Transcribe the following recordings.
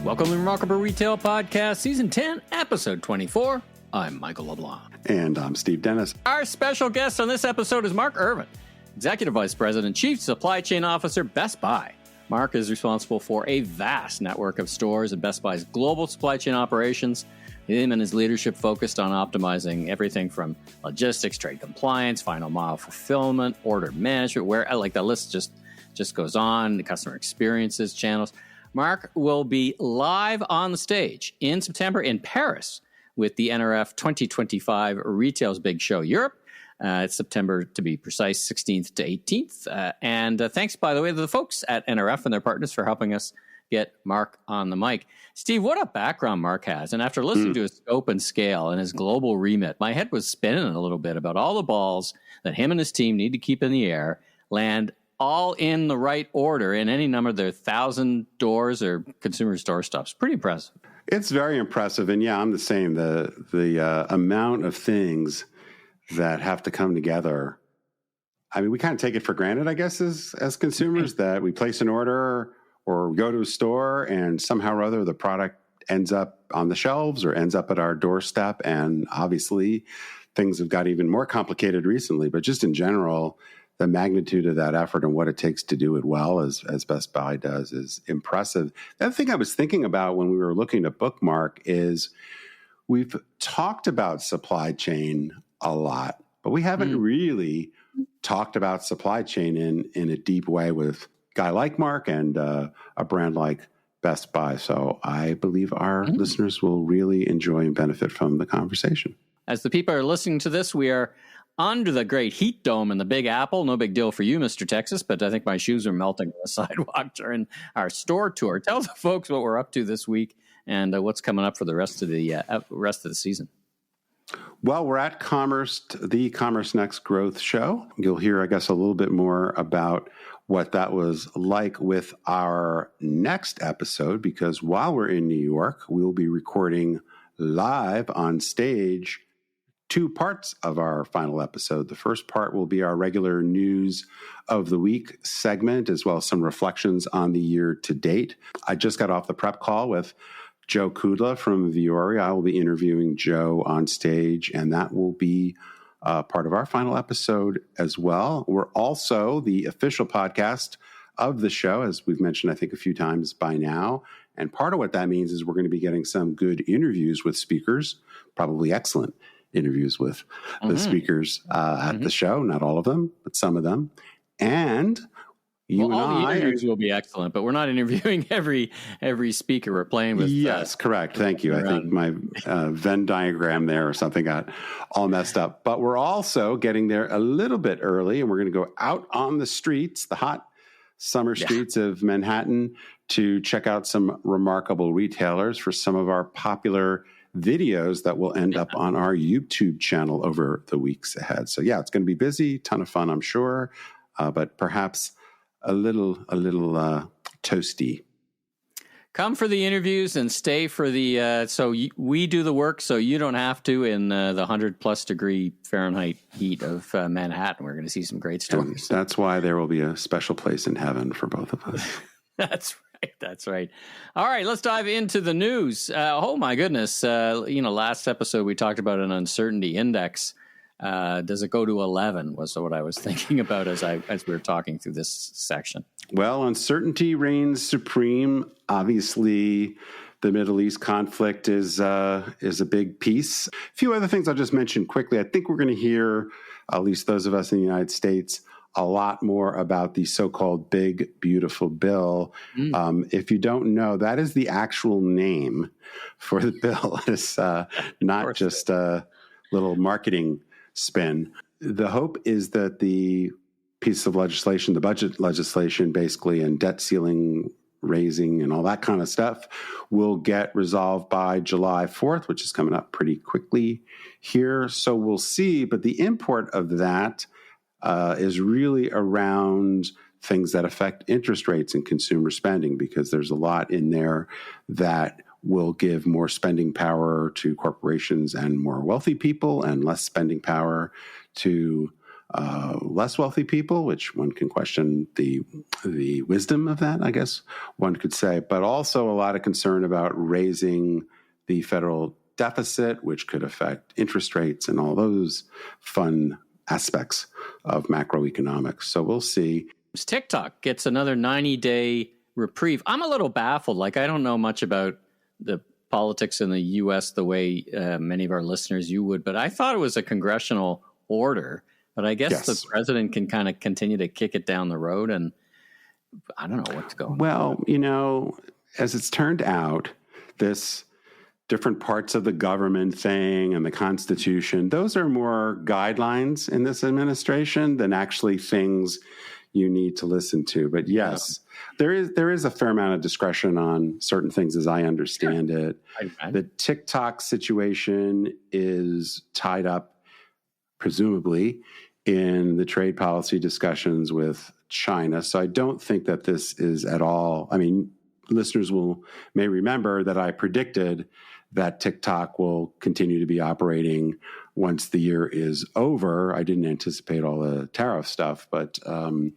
Welcome to the Remarkable Retail Podcast, Season 10, Episode 24. I'm Michael LeBlanc. And I'm Steve Dennis. Our special guest on this episode is Mark Irvin, Executive Vice President, Chief Supply Chain Officer, Best Buy. Mark is responsible for a vast network of stores in Best Buy's global supply chain operations. Him and his leadership focused on optimizing everything from logistics, trade compliance, final mile fulfillment, order management, where like the list just goes on, the customer experiences channels. Mark will be live on the stage in September in Paris with the NRF 2025 Retail's Big Show Europe. It's September, to be precise, 16th to 18th. And thanks, by the way, to the folks at NRF and their partners for helping us get Mark on the mic. Steve, what a background Mark has. And after listening to his scope and scale and his global remit, my head was spinning a little bit about all the balls that him and his team need to keep in the air, land all in the right order in any number of their 1,000 doors or consumer store stops. Pretty impressive. It's very impressive. And yeah, I'm the same. The amount of things that have to come together. I mean, we kind of take it for granted, I guess, as consumers, that we place an order or go to a store and somehow or other the product ends up on the shelves or ends up at our doorstep. And obviously things have got even more complicated recently, but just in general, the magnitude of that effort and what it takes to do it well, as Best Buy does, is impressive. The other thing I was thinking about when we were looking to bookmark is we've talked about supply chain a lot, but we haven't really talked about supply chain in a deep way with a guy like Mark and a brand like Best Buy. So I believe our listeners will really enjoy and benefit from the conversation. As the people are listening to this, we are under the great heat dome in the Big Apple. No big deal for you, Mr. Texas, but I think my shoes are melting on the sidewalk during our store tour. Tell the folks what we're up to this week and what's coming up for the rest of the season. Well, we're at the Commerce Next Growth Show. You'll hear, I guess, a little bit more about what that was like with our next episode, because while we're in New York, we'll be recording live on stage 2 parts of our final episode. The first part will be our regular news of the week segment, as well as some reflections on the year to date. I just got off the prep call with Joe Kudla from Viore. I will be interviewing Joe on stage, and that will be part of our final episode as well. We're also the official podcast of the show, as we've mentioned, I think, a few times by now. And part of what that means is we're going to be getting some good interviews with speakers, probably excellent interviews with the speakers at the show. Not all of them, but some of them. And all the interviews will be excellent, but we're not interviewing every speaker we're playing with. Yes, correct. Thank you. I think my Venn diagram there or something got all messed up. But we're also getting there a little bit early, and we're going to go out on the streets, the hot summer streets of Manhattan, to check out some remarkable retailers for some of our popular videos that will end up on our YouTube channel over the weeks ahead. So yeah, it's going to be busy, ton of fun, I'm sure, but perhaps a little toasty. Come for the interviews and stay for the, we do the work so you don't have to in the 100+ degree Fahrenheit heat of Manhattan. We're going to see some great stories. And that's why there will be a special place in heaven for both of us. That's right. All right, let's dive into the news. Oh my goodness. Last episode we talked about an uncertainty index. Does it go to 11 was what I was thinking about as we were talking through this section. Well, uncertainty reigns supreme. Obviously, the Middle East conflict is a big piece. A few other things I'll just mention quickly. I think we're going to hear, at least those of us in the United States, a lot more about the so-called Big Beautiful Bill. If you don't know, that is the actual name for the bill. It's not just a little marketing spin. The hope is that the piece of legislation, the budget legislation basically, and debt ceiling raising and all that kind of stuff will get resolved by July 4th, which is coming up pretty quickly here. So we'll see. But the import of that is really around things that affect interest rates and consumer spending, because there's a lot in there that will give more spending power to corporations and more wealthy people, and less spending power to less wealthy people, which one can question the wisdom of that, I guess one could say, but also a lot of concern about raising the federal deficit, which could affect interest rates and all those fun aspects of macroeconomics. So we'll see. TikTok gets another 90-day reprieve. I'm a little baffled. Like, I don't know much about the politics in the U.S. the way many of our listeners you would, but I thought it was a congressional order. But I guess the president can kind of continue to kick it down the road, and I don't know what's going on. Well, you know, as it's turned out, this different parts of the government thing and the Constitution, those are more guidelines in this administration than actually things you need to listen to. But yes, there is a fair amount of discretion on certain things as I understand it. The TikTok situation is tied up, presumably, in the trade policy discussions with China. So I don't think that this is at all, I mean, listeners may remember that I predicted that TikTok will continue to be operating once the year is over. I didn't anticipate all the tariff stuff, but in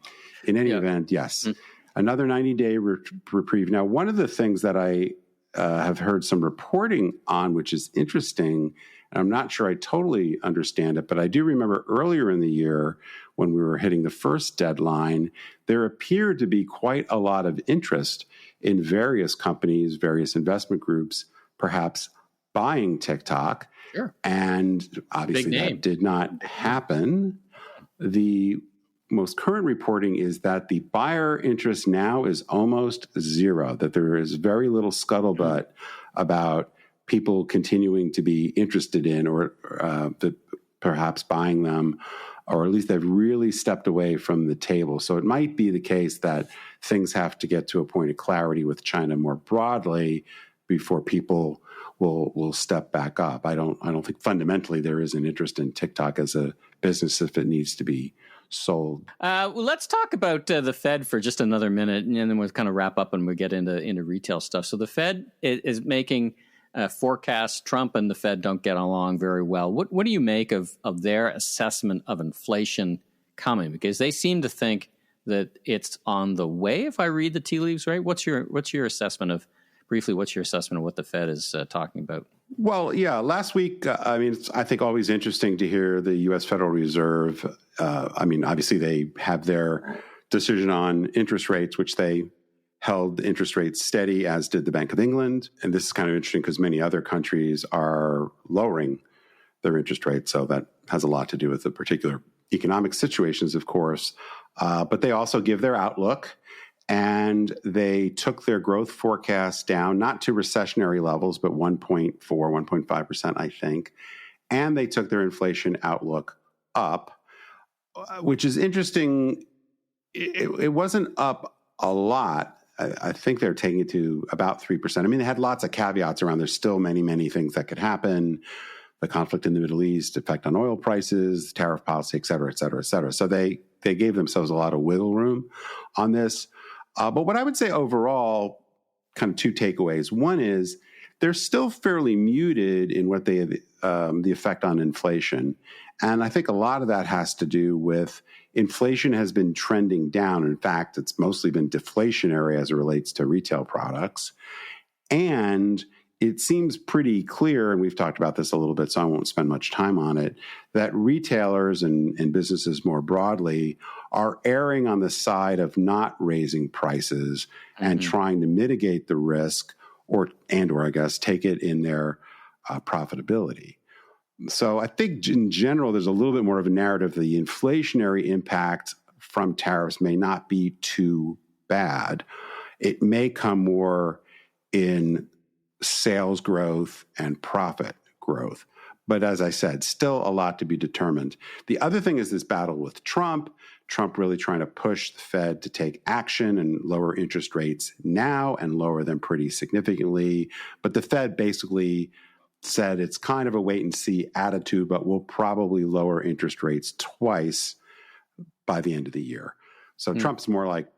any event, yes. Another 90-day reprieve. Now, one of the things that I have heard some reporting on, which is interesting, and I'm not sure I totally understand it, but I do remember earlier in the year when we were hitting the first deadline, there appeared to be quite a lot of interest in various companies, various investment groups, perhaps buying TikTok. Sure. And obviously that did not happen. The most current reporting is that the buyer interest now is almost zero, that there is very little scuttlebutt about people continuing to be interested in or perhaps buying them, or at least they've really stepped away from the table. So it might be the case that things have to get to a point of clarity with China more broadly before people will step back up. I don't think fundamentally there is an interest in TikTok as a business if it needs to be sold. Well, let's talk about the Fed for just another minute, and then we'll kind of wrap up and we get into retail stuff. So the Fed is making forecasts. Trump and the Fed don't get along very well. What do you make of their assessment of inflation coming? Because they seem to think that it's on the way, if I read the tea leaves right. What's your assessment of what the Fed is talking about? Well, yeah, last week, it's, I think, always interesting to hear the U.S. Federal Reserve. Obviously, they have their decision on interest rates, which they held the interest rates steady, as did the Bank of England. And this is kind of interesting because many other countries are lowering their interest rates. So that has a lot to do with the particular economic situations, of course. But they also give their outlook. And they took their growth forecast down, not to recessionary levels, but 1.4, 1.5%, I think. And they took their inflation outlook up, which is interesting. It wasn't up a lot. I think they're taking it to about 3%. I mean, they had lots of caveats around. There's still many, many things that could happen. The conflict in the Middle East, effect on oil prices, tariff policy, et cetera, et cetera, et cetera. So they gave themselves a lot of wiggle room on this. But what I would say overall, kind of two takeaways. One is they're still fairly muted in what the effect on inflation. And I think a lot of that has to do with inflation has been trending down. In fact, it's mostly been deflationary as it relates to retail products. And it seems pretty clear, and we've talked about this a little bit, so I won't spend much time on it, that retailers and businesses more broadly are erring on the side of not raising prices and trying to mitigate the risk or I guess take it in their profitability. So I think in general, there's a little bit more of a narrative. The inflationary impact from tariffs may not be too bad. It may come more in sales growth and profit growth. But as I said, still a lot to be determined. The other thing is this battle with Trump really trying to push the Fed to take action and lower interest rates now and lower them pretty significantly. But the Fed basically said it's kind of a wait and see attitude, but we'll probably lower interest rates twice by the end of the year. So Trump's more like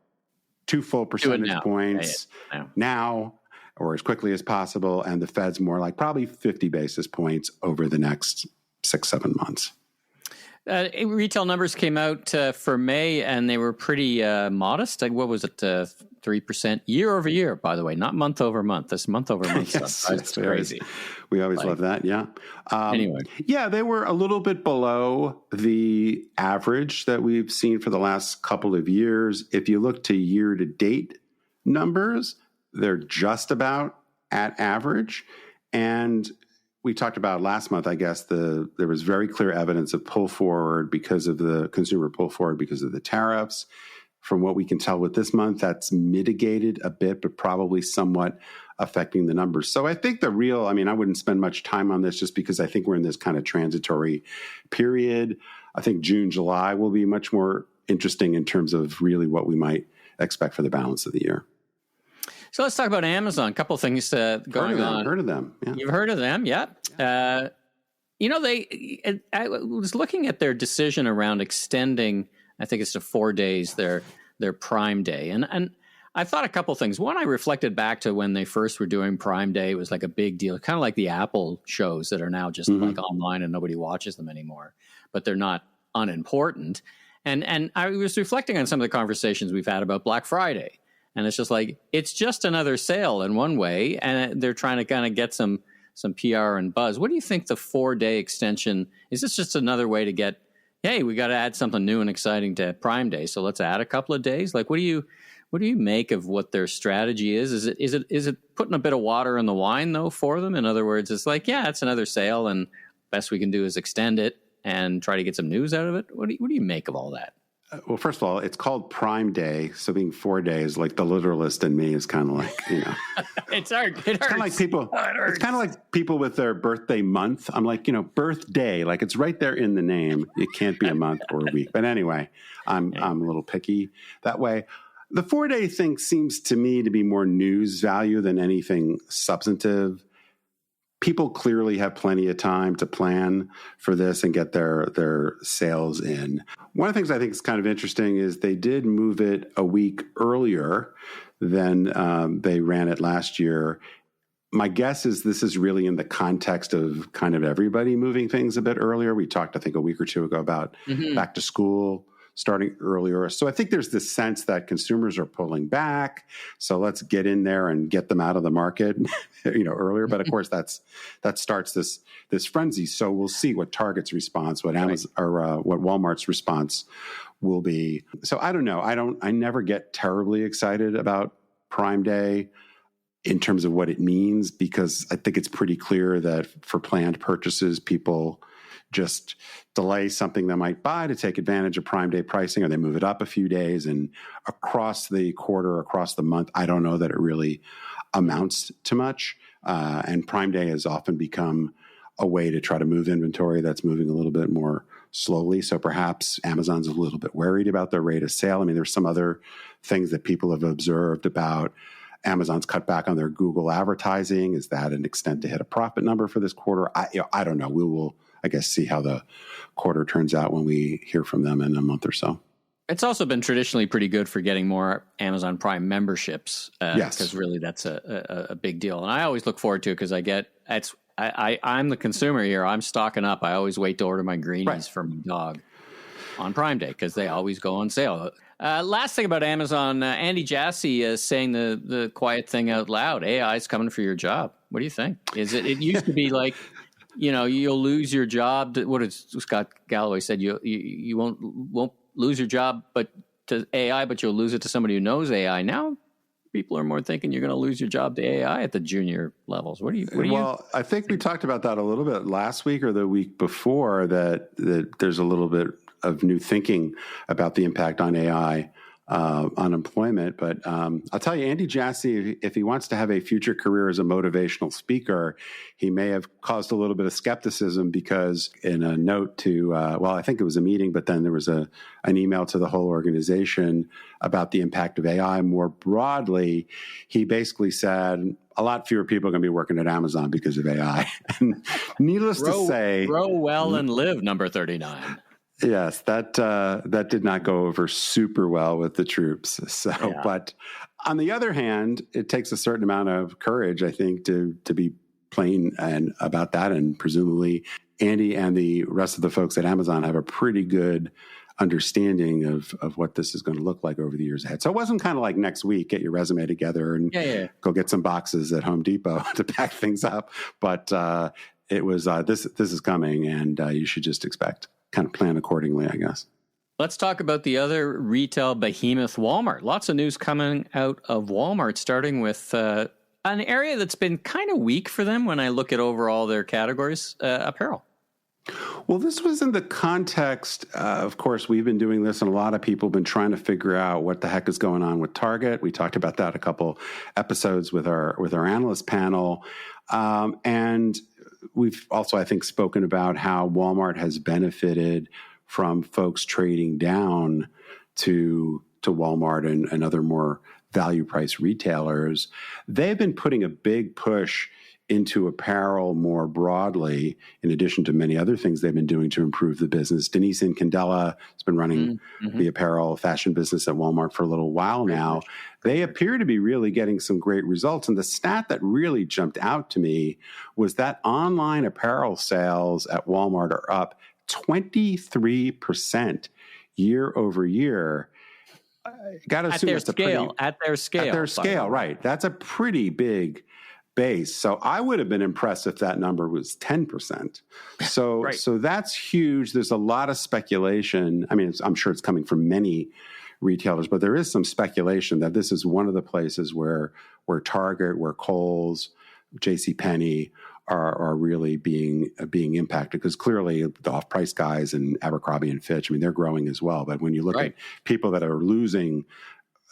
2 full percentage points now, or as quickly as possible, and the Fed's more like probably 50 basis points over the next 6-7 months. Retail numbers came out for May, and they were pretty modest. Like, what was it? 3% year over year, by the way, not month over month. This month over month yes, stuff. It's crazy. We always love that. Yeah. Anyway. Yeah, they were a little bit below the average that we've seen for the last couple of years. If you look to year to date numbers, they're just about at average. And we talked about last month, I guess, there was very clear evidence of pull forward because of the consumer pull forward because of the tariffs. From what we can tell with this month, that's mitigated a bit, but probably somewhat affecting the numbers. So I think I wouldn't spend much time on this just because I think we're in this kind of transitory period. I think June, July will be much more interesting in terms of really what we might expect for the balance of the year. So let's talk about Amazon. A couple of things going on. Heard of them. Yeah. You've heard of them, yeah. I was looking at their decision around extending, I think it's to 4 days, their Prime Day. And I thought a couple of things. One, I reflected back to when they first were doing Prime Day. It was like a big deal, kind of like the Apple shows that are now just like online and nobody watches them anymore. But they're not unimportant. And I was reflecting on some of the conversations we've had about Black Friday. And it's just like, it's just another sale in one way, and they're trying to kind of get some PR and buzz. What do you think the 4 day extension, is this just another way to get, hey, we got to add something new and exciting to Prime Day, so let's add a couple of days? Like, what do you make of what their strategy is? Is it putting a bit of water in the wine, though, for them? In other words, it's like, yeah, it's another sale, and best we can do is extend it and try to get some news out of it. What do you make of all that? Well, first of all, it's called Prime Day, so being 4 days, like the literalist in me is kind of like, it's hard. It hurts. It's kind of like people. It's kind of like people with their birthday month. I'm like, birthday, like it's right there in the name. It can't be a month or a week. But anyway, I'm a little picky that way. The 4 day thing seems to me to be more news value than anything substantive. People clearly have plenty of time to plan for this and get their sales in. One of the things I think is kind of interesting is they did move it a week earlier than they ran it last year. My guess is this is really in the context of kind of everybody moving things a bit earlier. We talked, I think, a week or two ago about back to school starting earlier. So I think there's this sense that consumers are pulling back. So let's get in there and get them out of the market, earlier. But of course, that starts this frenzy. So we'll see what Target's response, what Amazon or what Walmart's response will be. So I don't know. I never get terribly excited about Prime Day in terms of what it means, because I think it's pretty clear that for planned purchases, people just delay something they might buy to take advantage of Prime Day pricing, or they move it up a few days. And across the quarter, across the month, I don't know that it really amounts to much. And Prime Day has often become a way to try to move inventory that's moving a little bit more slowly. So perhaps Amazon's a little bit worried about their rate of sale. I mean, there's some other things that people have observed about Amazon's cut back on their Google advertising. Is that an extent to hit a profit number for this quarter? I don't know. We will, I guess, see how the quarter turns out when we hear from them in a month or so. It's also been traditionally pretty good for getting more Amazon Prime memberships. Yes. Because really that's a big deal. And I always look forward to it because I'm the consumer here. I'm stocking up. I always wait to order my greenies for my dog on Prime Day because they always go on sale. Last thing about Amazon, Andy Jassy is saying the quiet thing out loud. AI is coming for your job. What do you think? It used to be like, you'll lose your job. What did Scott Galloway said? You won't lose your job, but to AI, but you'll lose it to somebody who knows AI. Now, people are more thinking you're going to lose your job to AI at the junior levels. What do you? Well, I think we talked about that a little bit last week or the week before. That there's a little bit of new thinking about the impact on AI on employment. But I'll tell you, Andy Jassy, if he wants to have a future career as a motivational speaker, he may have caused a little bit of skepticism because in a note to, I think it was a meeting, but then there was an email to the whole organization about the impact of AI more broadly. He basically said, a lot fewer people are going to be working at Amazon because of AI. And needless to say, grow well and live, number 39. Yes, that did not go over super well with the troops. But on the other hand, it takes a certain amount of courage, I think, to be plain and about that. And presumably Andy and the rest of the folks at Amazon have a pretty good understanding of what this is going to look like over the years ahead. So it wasn't kind of like next week, get your resume together and go get some boxes at Home Depot to pack things up. But it was, this is coming, and you should just kind of plan accordingly, I guess. Let's talk about the other retail behemoth, Walmart. Lots of news coming out of Walmart, starting with an area that's been kind of weak for them when I look at overall their categories, apparel. Well, this was in the context, of course, we've been doing this, and a lot of people have been trying to figure out what the heck is going on with Target. We talked about that a couple episodes with our analyst panel. And we've also, I think, spoken about how Walmart has benefited from folks trading down to Walmart and other more value price retailers. They've been putting a big push into apparel more broadly, in addition to many other things they've been doing to improve the business. Denise Incandela has been running the apparel fashion business at Walmart for a little while now. They appear to be really getting some great results. And the stat that really jumped out to me was that online apparel sales at Walmart are up 23% year over year. Got to assume at their scale, right? That's a pretty big base. So I would have been impressed if that number was 10%. So so that's huge. There's a lot of speculation. I mean, I'm sure it's coming from many retailers, but there is some speculation that this is one of the places where Target, where Kohl's, JCPenney are really being impacted, because clearly the off-price guys and Abercrombie and Fitch, I mean, they're growing as well. But when you look at people that are losing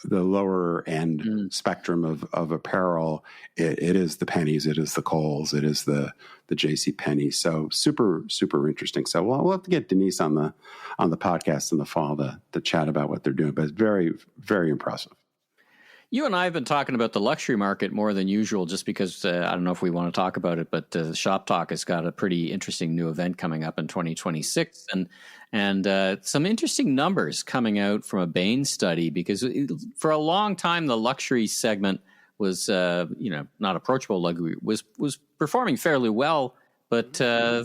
the lower end spectrum of apparel, it is the Pennies, it is the Kohl's, it is the JCPenney. So super, super interesting. So we'll have to get Denise on the podcast in the fall to chat about what they're doing. But it's very, very impressive. You and I have been talking about the luxury market more than usual, just because I don't know if we want to talk about it, but Shop Talk has got a pretty interesting new event coming up in 2026, and some interesting numbers coming out from a Bain study, because for a long time the luxury segment was not approachable luxury, was performing fairly well, but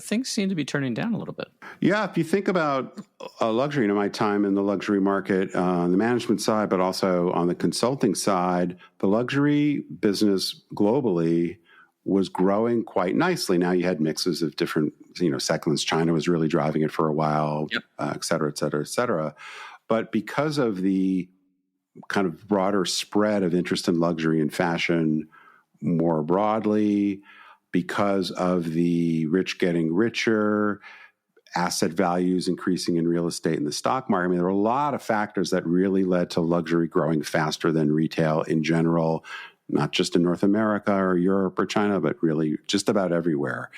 things seem to be turning down a little bit. Yeah, if you think about luxury, my time in the luxury market on the management side, but also on the consulting side, the luxury business globally was growing quite nicely. Now you had mixes of different, segments. China was really driving it for a while, et cetera, et cetera, et cetera. But because of the kind of broader spread of interest in luxury and fashion more broadly, because of the rich getting richer, asset values increasing in real estate and the stock market. I mean, there were a lot of factors that really led to luxury growing faster than retail in general, not just in North America or Europe or China, but really just about everywhere.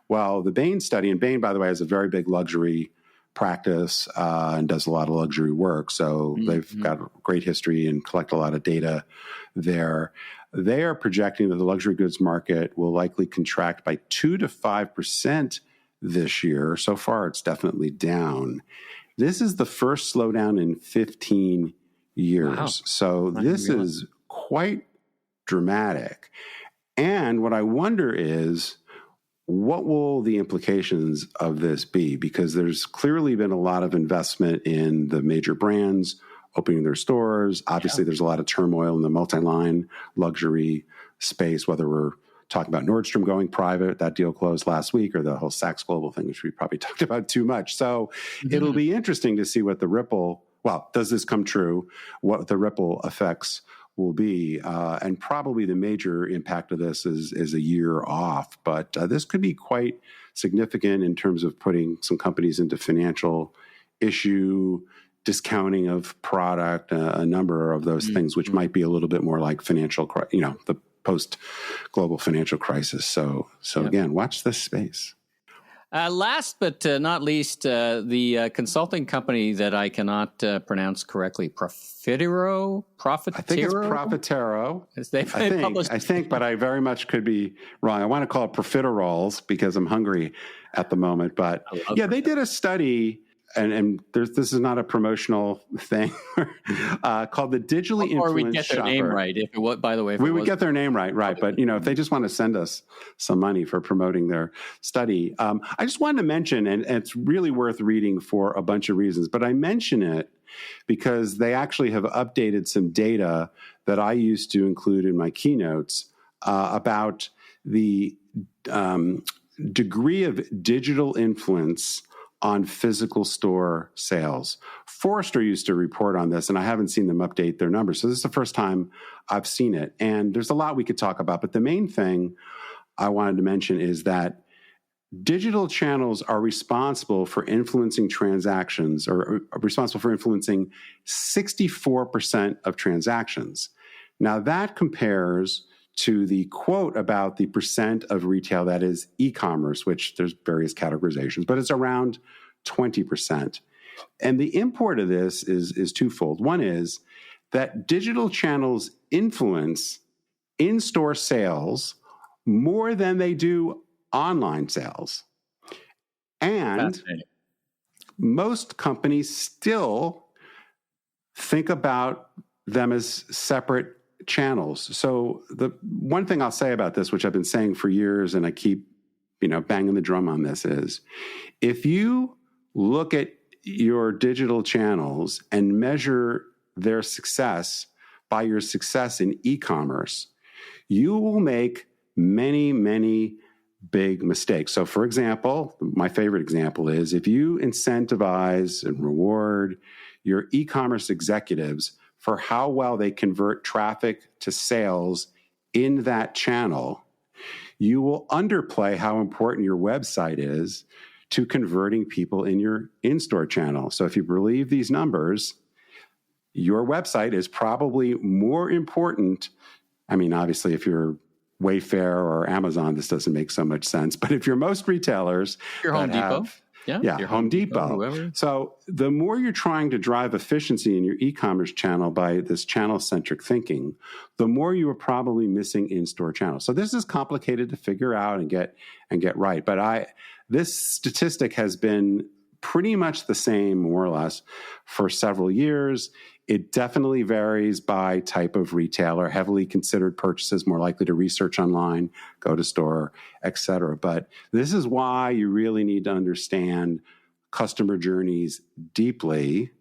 Well, the Bain study, and Bain, by the way, has a very big luxury practice and does a lot of luxury work. So they've got a great history and collect a lot of data there. They are projecting that the luxury goods market will likely contract by 2 to 5% this year. So far, it's definitely down. This is the first slowdown in 15 years. Wow. So this is quite dramatic. And what I wonder is, what will the implications of this be? Because there's clearly been a lot of investment in the major brands opening their stores. Obviously, there's a lot of turmoil in the multi-line luxury space, whether we're talking about Nordstrom going private, that deal closed last week, or the whole Saks Global thing, which we probably talked about too much. So it'll be interesting to see what the ripple, does this come true, what the ripple effects will be. And probably the major impact of this is a year off. But this could be quite significant in terms of putting some companies into financial issue, discounting of product, a number of those things, which might be a little bit more like the post-global financial crisis. So again, watch this space. Last but not least, the consulting company that I cannot pronounce correctly, Profitero? I think it's Profitero. I think, but I very much could be wrong. I want to call it Profiteroles because I'm hungry at the moment. But they did a study and this is not a promotional thing, called the digitally influenced Or we'd get their shopper. name right. If it was, by the way, we would get their name right. But if they just want to send us some money for promoting their study, I just wanted to mention, and it's really worth reading for a bunch of reasons. But I mention it because they actually have updated some data that I used to include in my keynotes about the degree of digital influence on physical store sales. Forrester used to report on this, and I haven't seen them update their numbers. So this is the first time I've seen it. And there's a lot we could talk about, but the main thing I wanted to mention is that digital channels are responsible for influencing transactions, or are responsible for influencing 64% of transactions. Now that compares to the quote about the percent of retail that is e-commerce, which there's various categorizations, but it's around 20%. And the import of this is twofold. One is that digital channels influence in-store sales more than they do online sales. And most companies still think about them as separate channels. So the one thing I'll say about this, which I've been saying for years, and I keep, banging the drum on this, is if you look at your digital channels and measure their success by your success in e-commerce, you will make many, many big mistakes. So for example, my favorite example is if you incentivize and reward your e-commerce executives for how well they convert traffic to sales in that channel, you will underplay how important your website is to converting people in your in-store channel. So if you believe these numbers, your website is probably more important. I mean, obviously, if you're Wayfair or Amazon, this doesn't make so much sense. But if you're most retailers, your Home Depot. Your Home Depot. So the more you're trying to drive efficiency in your e-commerce channel by this channel-centric thinking, the more you are probably missing in-store channels. So this is complicated to figure out and get right. But this statistic has been pretty much the same, more or less, for several years. It definitely varies by type of retailer. Heavily considered purchases, more likely to research online, go to store, et cetera. But this is why you really need to understand customer journeys deeply.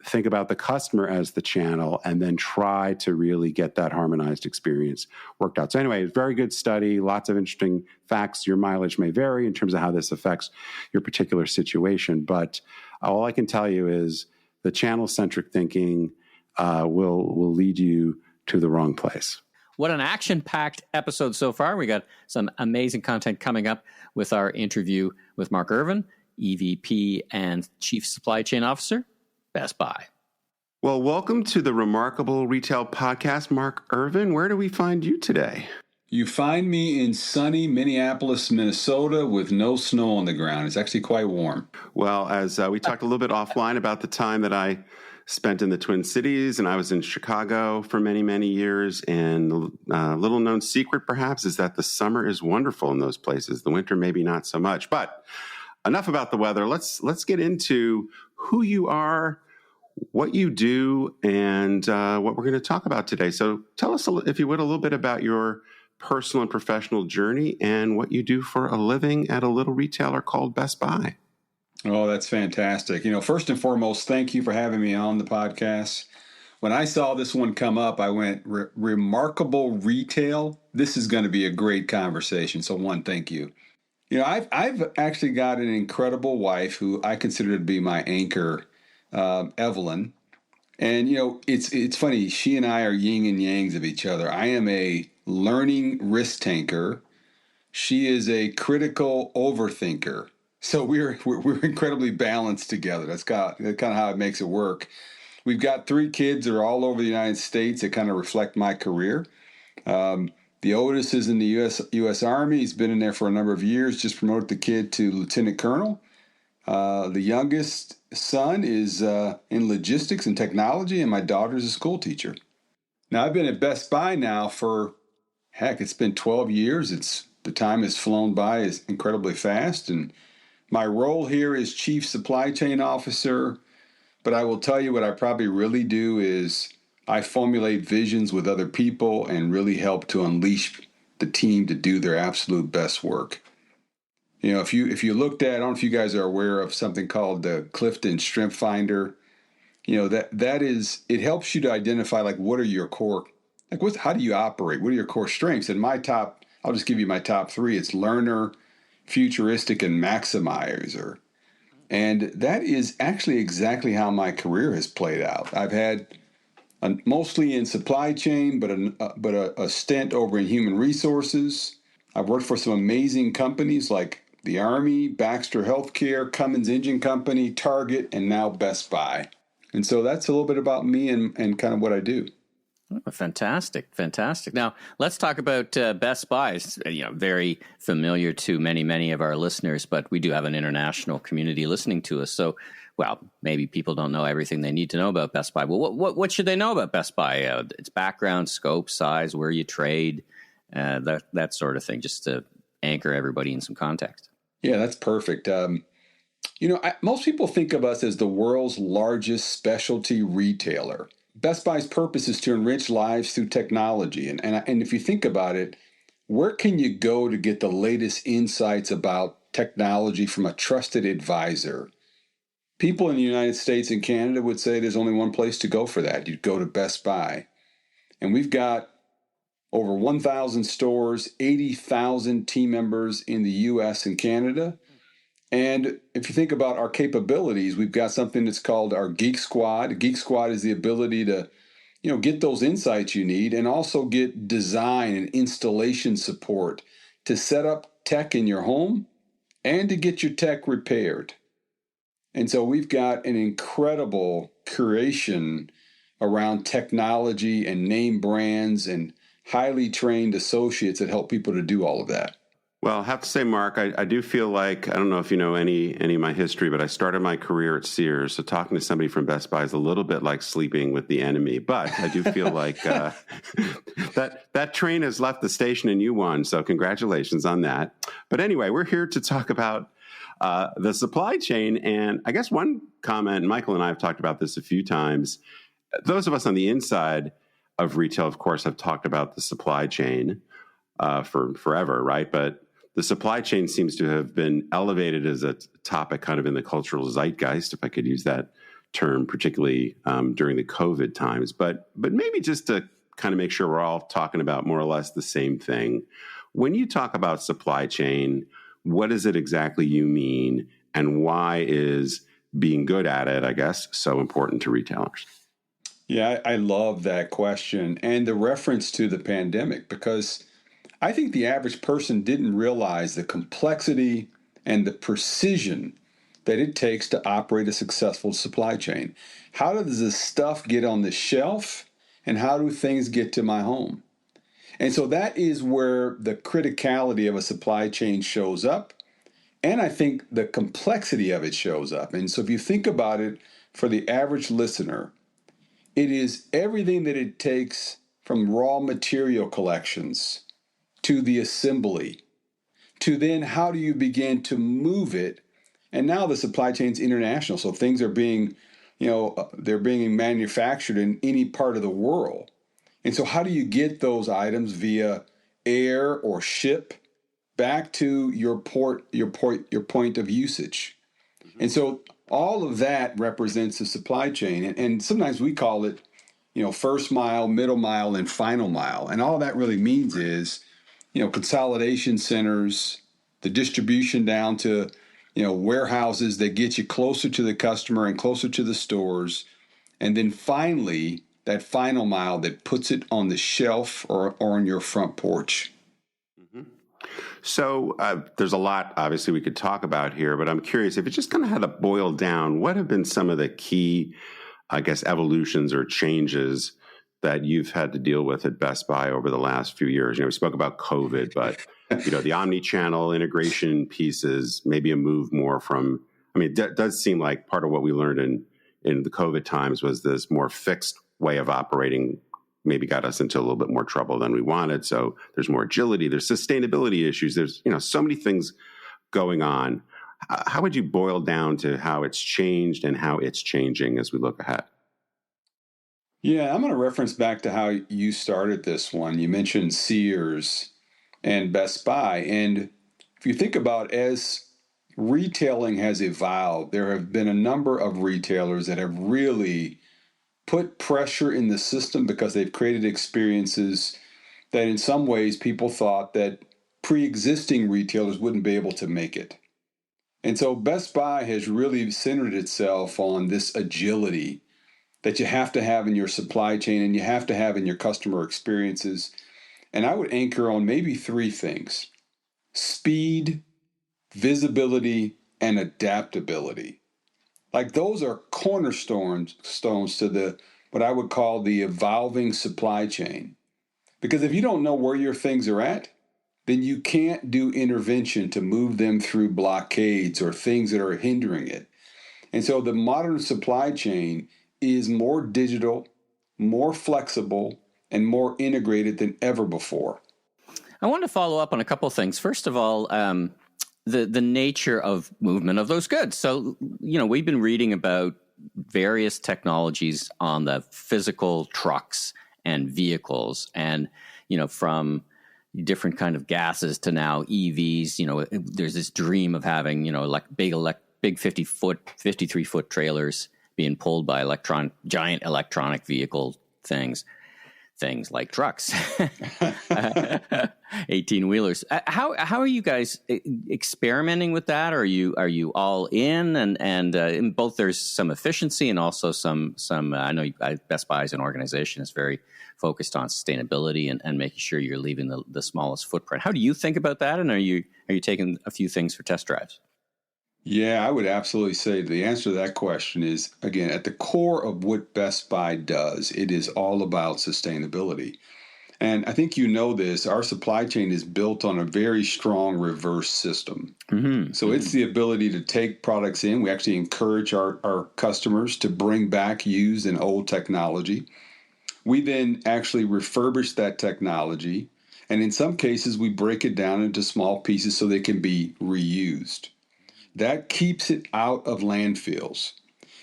Think about the customer as the channel, and then try to really get that harmonized experience worked out. So anyway, very good study, lots of interesting facts. Your mileage may vary in terms of how this affects your particular situation, but all I can tell you is the channel-centric thinking will lead you to the wrong place. What an action-packed episode so far. We got some amazing content coming up with our interview with Mark Irvin, EVP and Chief Supply Chain Officer, Best Buy. Well, welcome to the Remarkable Retail Podcast, Mark Irvin. Where do we find you today? You find me in sunny Minneapolis, Minnesota, with no snow on the ground. It's actually quite warm. Well, as we talked a little bit offline about the time that I spent in the Twin Cities, and I was in Chicago for many, many years, and a little known secret perhaps is that the summer is wonderful in those places. The winter maybe not so much. But enough about the weather. Let's get into who you are, what you do, and what we're going to talk about today. So tell us, if you would, a little bit about your personal and professional journey and what you do for a living at a little retailer called Best Buy. Oh, that's fantastic. First and foremost, thank you for having me on the podcast. When I saw this one come up, I went, remarkable retail. This is going to be a great conversation. So one, thank you. I've actually got an incredible wife who I consider to be my anchor, Evelyn. And, it's funny. She and I are yin and yangs of each other. I am a learning risk taker. She is a critical overthinker. So we're incredibly balanced together. That's kind of how it makes it work. We've got 3 kids that are all over the United States that kind of reflect my career. The oldest is in the U.S. Army. He's been in there for a number of years, just promoted the kid to lieutenant colonel. The youngest son is in logistics and technology, and my daughter's a school teacher. Now, I've been at Best Buy now for, it's been 12 years. The time has flown by incredibly fast, and My role here is Chief Supply Chain Officer, but I will tell you what I probably really do is I formulate visions with other people and really help to unleash the team to do their absolute best work. You know, if you looked at, I don't know if you guys are aware of something called the Clifton Strength Finder. You know, that is, it helps you to identify like what are your core, like how do you operate? What are your core strengths? And I'll just give you my top three. It's learner, futuristic, and maximizer. And that is actually exactly how my career has played out. I've had mostly in supply chain, but a stint over in human resources. I've worked for some amazing companies like the Army, Baxter Healthcare, Cummins Engine Company, Target, and now Best Buy. And so that's a little bit about me and kind of what I do. Oh, fantastic. Now, let's talk about Best Buy. It's, very familiar to many of our listeners, but we do have an international community listening to us. So, well, maybe people don't know everything they need to know about Best Buy. Well, what should they know about Best Buy? Its background, scope, size, where you trade, that sort of thing, just to anchor everybody in some context. Yeah, that's perfect. Most people think of us as the world's largest specialty retailer. Best Buy's purpose is to enrich lives through technology. And if you think about it, where can you go to get the latest insights about technology from a trusted advisor? People in the United States and Canada would say there's only one place to go for that. You'd go to Best Buy. And we've got over 1,000 stores, 80,000 team members in the U.S. and Canada. And if you think about our capabilities, we've got something that's called our Geek Squad. Geek Squad is the ability to, get those insights you need and also get design and installation support to set up tech in your home and to get your tech repaired. And so we've got an incredible curation around technology and name brands and highly trained associates that help people to do all of that. Well, I have to say, Mark, I do feel like, I don't know if you know any of my history, but I started my career at Sears. So talking to somebody from Best Buy is a little bit like sleeping with the enemy. But I do feel like that train has left the station and you won. So congratulations on that. But anyway, we're here to talk about the supply chain. And I guess one comment, Michael and I have talked about this a few times. Those of us on the inside of retail, of course, have talked about the supply chain for forever, right? But the supply chain seems to have been elevated as a topic kind of in the cultural zeitgeist, if I could use that term, particularly during the COVID times. But maybe just to kind of make sure we're all talking about more or less the same thing. When you talk about supply chain, what is it exactly you mean? And why is being good at it, I guess, so important to retailers? Yeah, I love that question and the reference to the pandemic, because I think the average person didn't realize the complexity and the precision that it takes to operate a successful supply chain. How does this stuff get on the shelf and how do things get to my home? And so that is where the criticality of a supply chain shows up. And I think the complexity of it shows up. And so if you think about it, for the average listener, it is everything that it takes from raw material collections to the assembly, to then how do you begin to move it? And now the supply chain's international, so things are being, they're being manufactured in any part of the world. And so how do you get those items via air or ship back to your point of usage? And so all of that represents the supply chain. And sometimes we call it, first mile, middle mile, and final mile. And all that really means is, consolidation centers, the distribution down to, warehouses that get you closer to the customer and closer to the stores. And then finally, that final mile that puts it on the shelf or on your front porch. Mm-hmm. So there's a lot, obviously, we could talk about here, but I'm curious if it just kind of had to boil down, what have been some of the key, I guess, evolutions or changes that you've had to deal with at Best Buy over the last few years? We spoke about COVID, but, the omni-channel integration pieces, maybe a move more from, it does seem like part of what we learned in the COVID times was this more fixed way of operating maybe got us into a little bit more trouble than we wanted. So there's more agility, there's sustainability issues. There's, so many things going on. How would you boil down to how it's changed and how it's changing as we look ahead? Yeah, I'm going to reference back to how you started this one. You mentioned Sears and Best Buy. And if you think about as retailing has evolved, there have been a number of retailers that have really put pressure in the system because they've created experiences that in some ways people thought that pre-existing retailers wouldn't be able to make it. And so Best Buy has really centered itself on this agility that you have to have in your supply chain and you have to have in your customer experiences. And I would anchor on maybe three things: speed, visibility, and adaptability. Like those are cornerstones to the what I would call the evolving supply chain. Because if you don't know where your things are at, then you can't do intervention to move them through blockades or things that are hindering it. And so the modern supply chain is more digital, more flexible, and more integrated than ever before. I want to follow up on a couple of things. First of all, the nature of movement of those goods. So, we've been reading about various technologies on the physical trucks and vehicles, and from different kind of gases to now EVs. There's this dream of having big 53-foot trailers being pulled by giant electronic vehicle things like trucks, 18-wheelers. How are you guys experimenting with that? Are you all in? And in both there's some efficiency and also some. I know Best Buy as an organization is very focused on sustainability and making sure you're leaving the smallest footprint. How do you think about that? And are you taking a few things for test drives? Yeah, I would absolutely say the answer to that question is, again, at the core of what Best Buy does, it is all about sustainability. And I think this, our supply chain is built on a very strong reverse system. Mm-hmm. So it's the ability to take products in. We actually encourage our customers to bring back used and old technology. We then actually refurbish that technology. And in some cases, we break it down into small pieces so they can be reused. That keeps it out of landfills.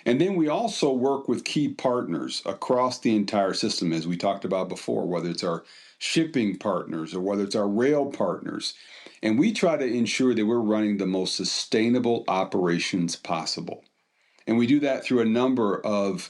And then we also work with key partners across the entire system, as we talked about before, whether it's our shipping partners or whether it's our rail partners. And we try to ensure that we're running the most sustainable operations possible. And we do that through a number of,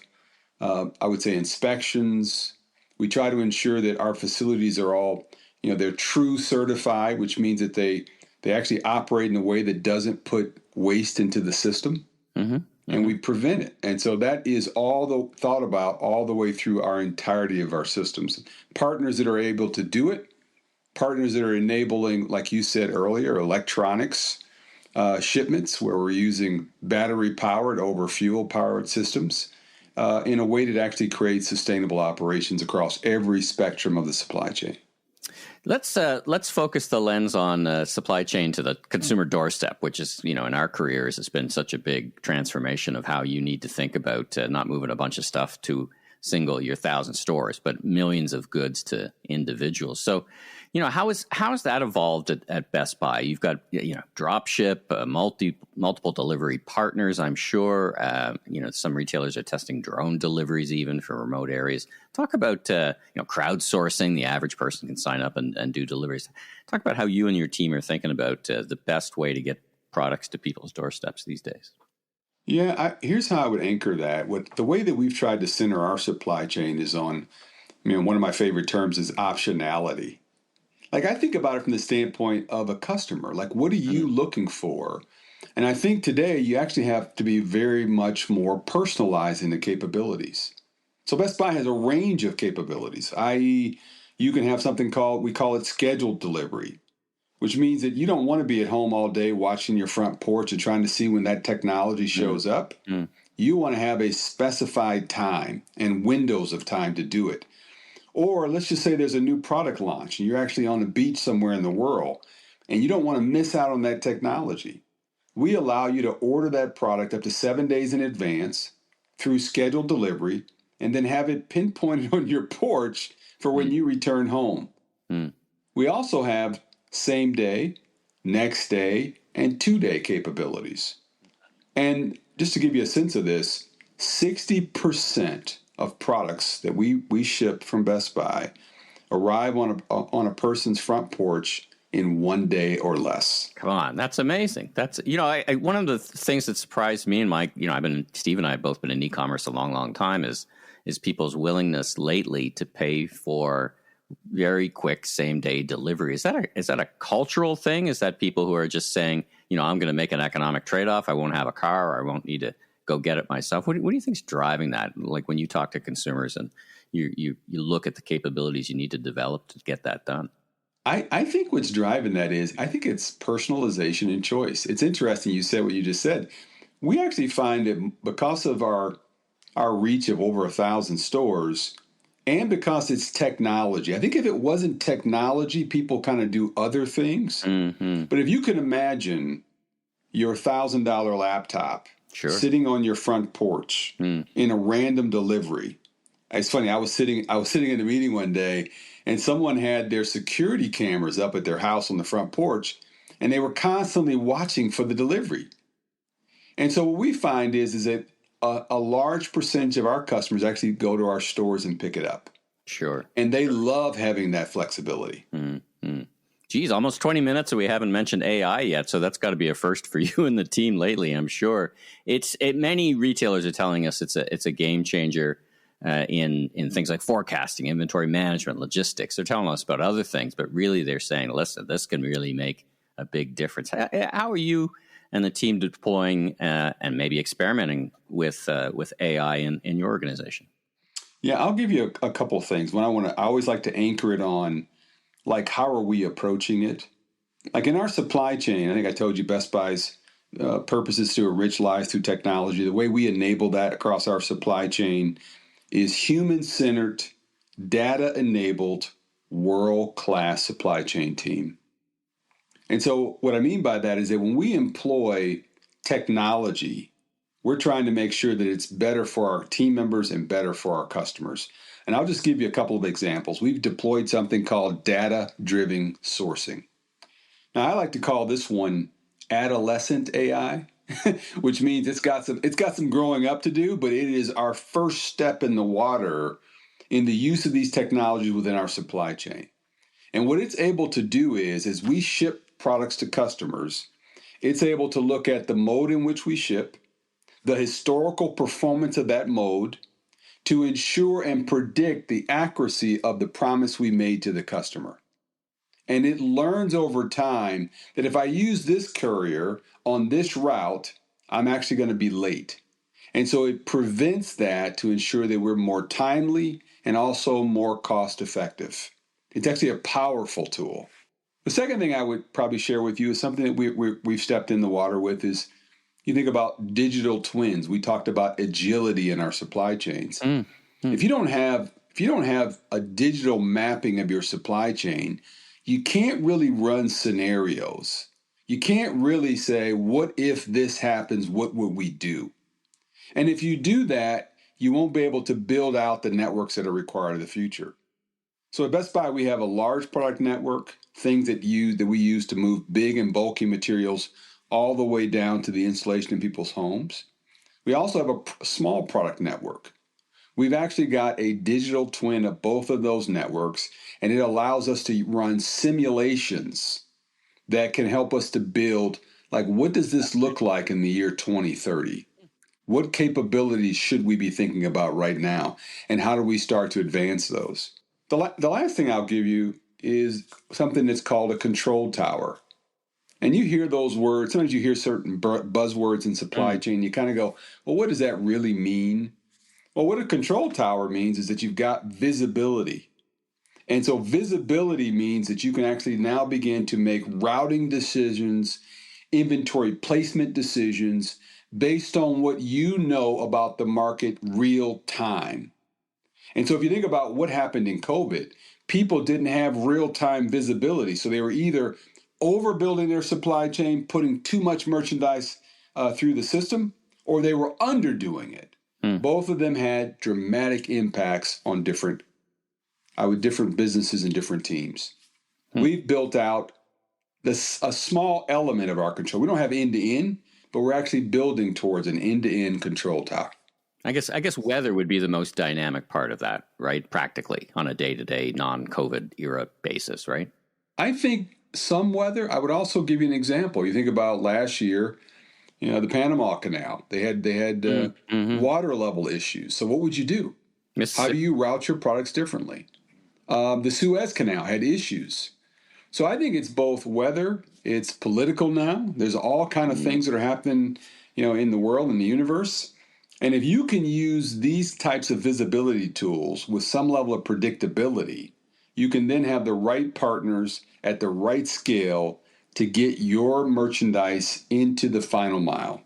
I would say, inspections. We try to ensure that our facilities are all, they're true certified, which means that they actually operate in a way that doesn't put waste into the system, and we prevent it. And so that is all thought about all the way through our entirety of our systems. Partners that are able to do it, partners that are enabling, like you said earlier, electronics shipments where we're using battery-powered over fuel-powered systems in a way that actually creates sustainable operations across every spectrum of the supply chain. Let's focus the lens on supply chain to the consumer doorstep, which is, in our careers, it's been such a big transformation of how you need to think about not moving a bunch of stuff to your 1,000 stores, but millions of goods to individuals. So, how has that evolved at Best Buy? You've got, drop ship, multiple delivery partners, I'm sure. Some retailers are testing drone deliveries even for remote areas. Talk about, crowdsourcing. The average person can sign up and do deliveries. Talk about how you and your team are thinking about the best way to get products to people's doorsteps these days. Yeah, here's how I would anchor that. The way that we've tried to center our supply chain is on, one of my favorite terms is optionality. Like I think about it from the standpoint of a customer. Like, what are you looking for? And I think today you actually have to be very much more personalized in the capabilities. So Best Buy has a range of capabilities, i.e., you can have something we call it scheduled delivery, which means that you don't want to be at home all day watching your front porch and trying to see when that technology shows up. You want to have a specified time and windows of time to do it. Or let's just say there's a new product launch and you're actually on the beach somewhere in the world and you don't want to miss out on that technology. We allow you to order that product up to 7 days in advance through scheduled delivery and then have it pinpointed on your porch for when you return home. We also have same day, next day, and 2-day capabilities. And just to give you a sense of this, 60% of products that we ship from Best Buy arrive on a person's front porch in 1 day or less. Come on, that's amazing. That's one of the things that surprised me and Mike. Steve and I have both been in e-commerce a long, long time. Is people's willingness lately to pay for very quick same day delivery? Is that a cultural thing? Is that people who are just saying, I'm going to make an economic trade off. I won't have a car, or I won't need to go get it myself. What do you think is driving that? Like when you talk to consumers and you look at the capabilities you need to develop to get that done. I think what's driving that is, I think it's personalization and choice. It's interesting you said what you just said. We actually find that because of our reach of over 1,000 stores, and because it's technology. I think if it wasn't technology, people kind of do other things. Mm-hmm. But if you can imagine your $1,000 laptop sitting on your front porch in a random delivery. It's funny, I was sitting in a meeting one day, and someone had their security cameras up at their house on the front porch, and they were constantly watching for the delivery. And so what we find is that a large percentage of our customers actually go to our stores and pick it up. Sure. And they love having that flexibility. Mm-hmm. Geez, almost 20 minutes and we haven't mentioned AI yet, so that's got to be a first for you and the team lately, I'm sure. Many retailers are telling us it's a game changer in things like forecasting, inventory management, logistics. They're telling us about other things, but really they're saying, listen, this can really make a big difference. How are you and the team deploying and maybe experimenting with AI in your organization? Yeah, I'll give you a couple of things. I always like to anchor it on, like, how are we approaching it? Like in our supply chain, I think I told you Best Buy's purpose is to enrich lives through technology. The way we enable that across our supply chain is human-centered, data-enabled, world-class supply chain team. And so what I mean by that is that when we employ technology, we're trying to make sure that it's better for our team members and better for our customers. And I'll just give you a couple of examples. We've deployed something called data-driven sourcing. Now, I like to call this one adolescent AI, which means it's got some growing up to do, but it is our first step in the water in the use of these technologies within our supply chain. And what it's able to do is, as we ship products to customers, it's able to look at the mode in which we ship, the historical performance of that mode, to ensure and predict the accuracy of the promise we made to the customer. And it learns over time that if I use this courier on this route, I'm actually going to be late. And so it prevents that to ensure that we're more timely and also more cost effective. It's actually a powerful tool. The second thing I would probably share with you is something that we've stepped in the water with is, you think about digital twins. We talked about agility in our supply chains. If you don't have a digital mapping of your supply chain, you can't really run scenarios. You can't really say, what if this happens, what would we do? And if you do that, you won't be able to build out the networks that are required in the future. So at Best Buy, we have a large product network, things that we use to move big and bulky materials all the way down to the installation in people's homes. We also have a small product network. We've actually got a digital twin of both of those networks, and it allows us to run simulations that can help us to build, like, what does this look like in the year 2030? What capabilities should we be thinking about right now? And how do we start to advance those? The last thing I'll give you is something that's called a control tower. And you hear those words, sometimes you hear certain buzzwords in supply chain, you kind of go, well, what does that really mean? Well, what a control tower means is that you've got visibility. And so visibility means that you can actually now begin to make routing decisions, inventory placement decisions based on what you know about the market real time. And so if you think about what happened in COVID, people didn't have real-time visibility. So they were either overbuilding their supply chain, putting too much merchandise through the system, or they were underdoing it. Both of them had dramatic impacts on different businesses and different teams. We've built out a small element of our control. We don't have end to end, but we're actually building towards an end to end control tower. I guess weather would be the most dynamic part of that, right? Practically on a day-to-day, non-COVID era basis, right? I think some weather. I would also give you an example. You think about last year, the Panama Canal. They had water level issues. So what would you do? How do you route your products differently? The Suez Canal had issues. So I think it's both weather, it's political now. There's all kind of things that are happening, in the world, in the universe. And if you can use these types of visibility tools with some level of predictability, you can then have the right partners at the right scale to get your merchandise into the final mile.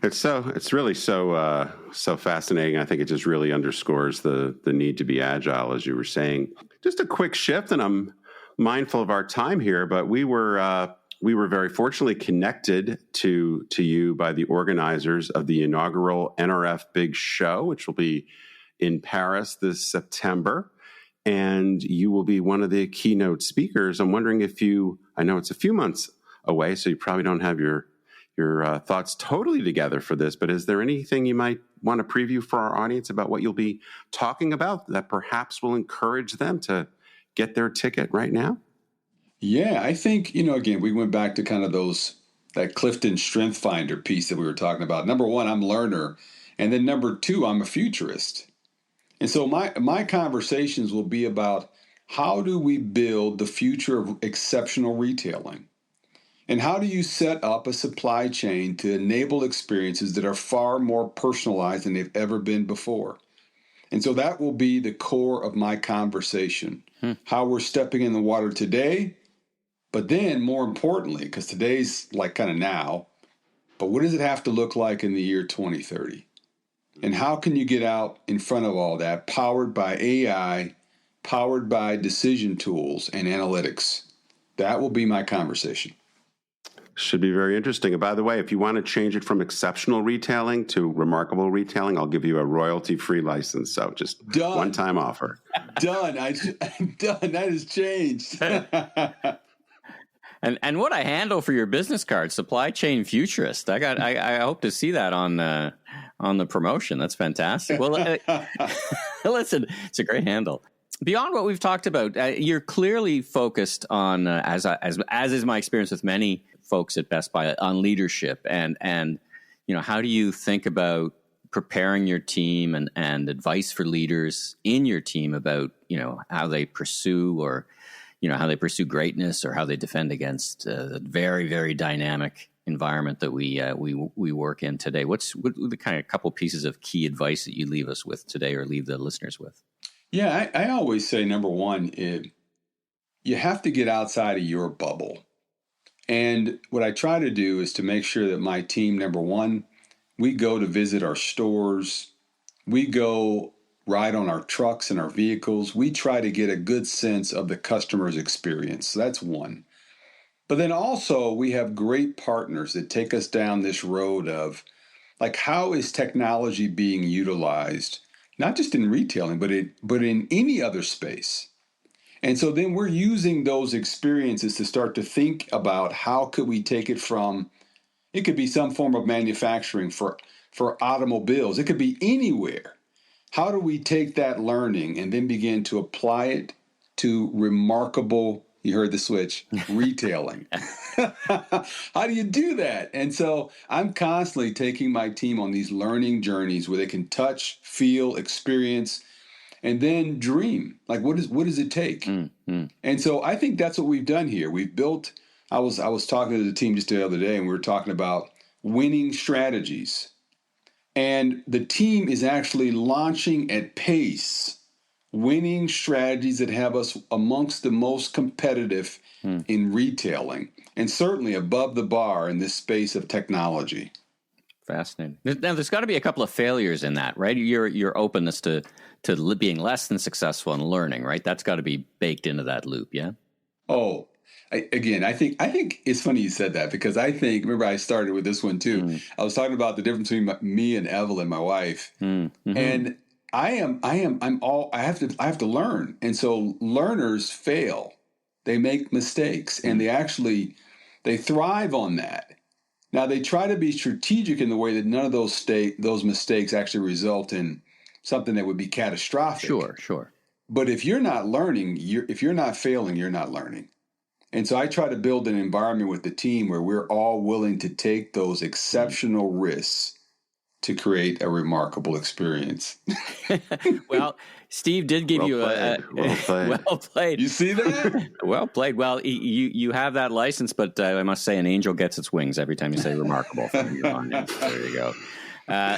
It's really so fascinating. I think it just really underscores the need to be agile, as you were saying. Just a quick shift, and I'm mindful of our time here, but we were very fortunately connected to you by the organizers of the inaugural NRF Big Show, which will be in Paris this September. And you will be one of the keynote speakers. I'm wondering I know it's a few months away, so you probably don't have your thoughts totally together for this, but is there anything you might want to preview for our audience about what you'll be talking about that perhaps will encourage them to get their ticket right now? Yeah, I think, again, we went back to kind of that Clifton Strength Finder piece that we were talking about. Number one, I'm a learner. And then number two, I'm a futurist. And so my conversations will be about how do we build the future of exceptional retailing? And how do you set up a supply chain to enable experiences that are far more personalized than they've ever been before? And so that will be the core of my conversation, how we're stepping in the water today, but then more importantly, because today's like kind of now, but what does it have to look like in the year 2030? And how can you get out in front of all that, powered by AI, powered by decision tools and analytics? That will be my conversation. Should be very interesting. And by the way, if you want to change it from exceptional retailing to remarkable retailing, I'll give you a royalty-free license. So just one-time offer. Done. Done. That has changed. And what a handle for your business card, supply chain futurist. I hope to see that on the promotion. That's fantastic. Well, listen, it's a great handle. Beyond what we've talked about, you're clearly focused on, as is my experience with many folks at Best Buy, on leadership and how do you think about preparing your team and advice for leaders in your team about how they pursue or how they pursue greatness or how they defend against the very, very dynamic environment that we work in today. What the kind of couple pieces of key advice that you leave us with today or leave the listeners with? Yeah, I always say, number one, you have to get outside of your bubble. And what I try to do is to make sure that my team, number one, we go to visit our stores, we go ride on our trucks and our vehicles. We try to get a good sense of the customer's experience. So that's one. But then also we have great partners that take us down this road of like, how is technology being utilized, not just in retailing, but in any other space. And so then we're using those experiences to start to think about how could we take it from, it could be some form of manufacturing for automobiles. It could be anywhere. How do we take that learning and then begin to apply it to remarkable, you heard the switch, retailing? How do you do that? And so I'm constantly taking my team on these learning journeys where they can touch, feel, experience, and then dream. Like, what does it take? And so I think that's what we've done here. We've built, I was talking to the team just the other day, and we were talking about winning strategies. And the team is actually launching at pace winning strategies that have us amongst the most competitive in retailing, and certainly above the bar in this space of technology. Fascinating. Now, there's got to be a couple of failures in that, right? Your openness to being less than successful and learning, right? That's got to be baked into that loop, yeah? Oh, I think it's funny you said that, because remember I started with this one too. I was talking about the difference between me and Evelyn, my wife, and I have to learn. And so learners fail, they make mistakes, and they actually They thrive on that. Now, they try to be strategic in the way that none of those mistakes actually result in something that would be catastrophic. Sure. But if you're not learning, if you're not failing, you're not learning. And so I try to build an environment with the team where we're all willing to take those exceptional risks to create a remarkable experience. Well, Steve did give you well played. You see that? Well played. Well, you have that license, but I must say an angel gets its wings every time you say remarkable. From here on in. There you go.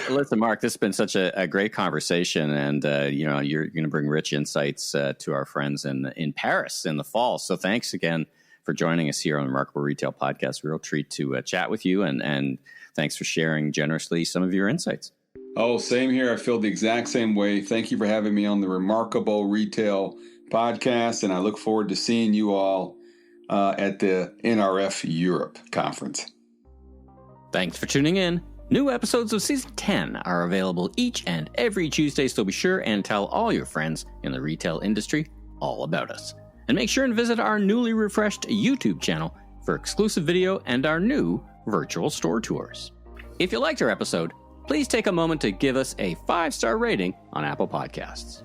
Listen, Mark, this has been such a great conversation, and you're going to bring rich insights to our friends in Paris in the fall. So thanks again for joining us here on the Remarkable Retail Podcast. Real treat to chat with you, and thanks for sharing generously some of your insights. Oh, same here. I feel the exact same way. Thank you for having me on the Remarkable Retail Podcast, and I look forward to seeing you all at the NRF Europe conference. Thanks for tuning in. New episodes of Season 10 are available each and every Tuesday, so be sure and tell all your friends in the retail industry all about us. And make sure and visit our newly refreshed YouTube channel for exclusive video and our new virtual store tours. If you liked our episode, please take a moment to give us a 5-star rating on Apple Podcasts.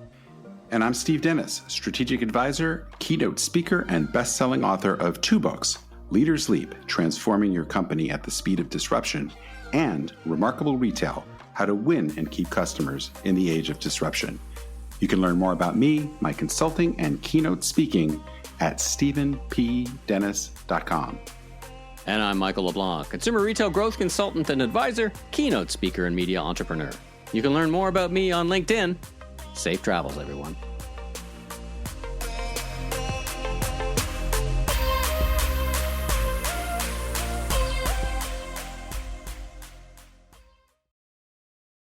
And I'm Steve Dennis, strategic advisor, keynote speaker, and best-selling author of 2 books, Leaders Leap, Transforming Your Company at the Speed of Disruption, and Remarkable Retail, How to Win and Keep Customers in the Age of Disruption. You can learn more about me, my consulting, and keynote speaking at stephenpdennis.com. And I'm Michael LeBlanc, consumer retail growth consultant and advisor, keynote speaker, and media entrepreneur. You can learn more about me on LinkedIn. Safe travels, everyone.